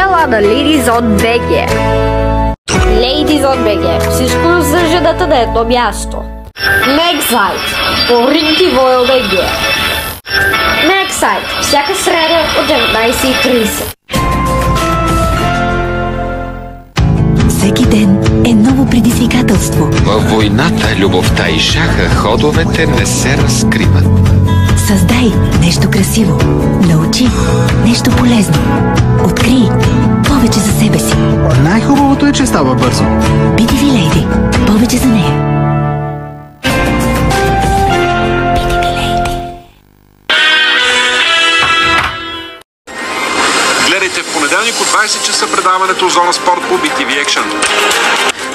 Ела на Ladies on BG. Ladies on BG. Всичко за жената на едно място. Nexite. По Ринки Войл BG. Nexite. Всяка среда от 19:30. Всеки ден е ново предизвикателство. Във войната, любовта и шаха ходовете не се разкриват. Създай нещо красиво. Научи нещо полезно. Открий повече за себе си. Най-хубавото е, че става бързо. BTV Lady. Повече за нея. BTV Lady. Гледайте в понеделник от 20 часа предаването Зона Спорт по BTV Action.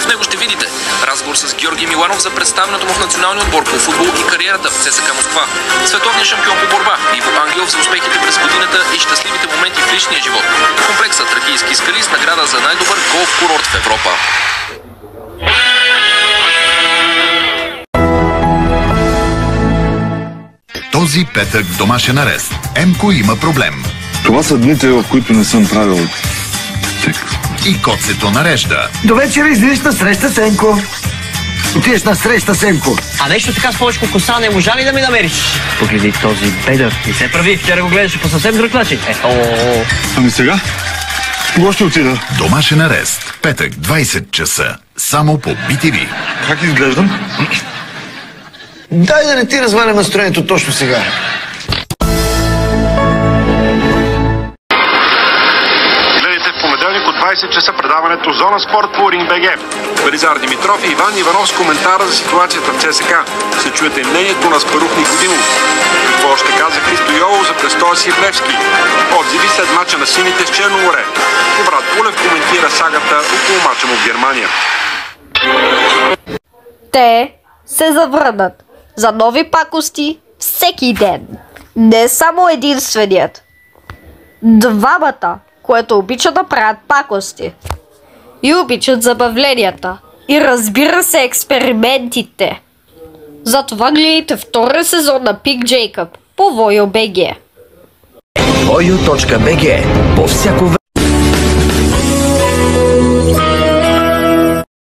В него ще видите разговор с Георги Миланов за представянето му в националния отбор по футбол и кариерата в ЦСКА Москва. Световният шампион по борба Иво Ангелов за успехите през годината и щастливите моменти в личния живот. Комплексът Тракийски скали с награда за най-добър голф курорт в Европа. Този петък домашен арест. Емко има проблем. Това са дните, в които не съм правил секс. И Коцето нарежда. До вечера излизаш на среща с Емко. Отиеш на среща с Емко. А нещо така с повече коса не можа ли да ми намериш? Погледи този бедър. Не се прави, вчера го гледаше по съвсем друг начин. Ами сега? Кога ще отида? Домашен арест. Петък, 20 часа. Само по BTV. Как изглеждам? Дай да не ти разваля настроението точно сега. Гледайте в понеделник от 20 часа предаването Зона Спорт по Ринг БГ. Велизар Димитров и Иван Иванов с коментара за ситуацията в ЦСКА. Ще чуете мнението на Спарух Никодимов. Какво ще каза Христо Йолов за престоя си в Левски? Отзиви след мача на сините с Черно море. Брат Пулев коментира сагата около мача му в Германия. Те се завърнат за нови пакости всеки ден. Не само единственият. Двамата, което обичат да правят пакости. И обичат забавленията. И разбира се експериментите. Затова гледайте втория сезон на Пик Джейкъб по Voyo.bg. Voyo.bg. По всяко време.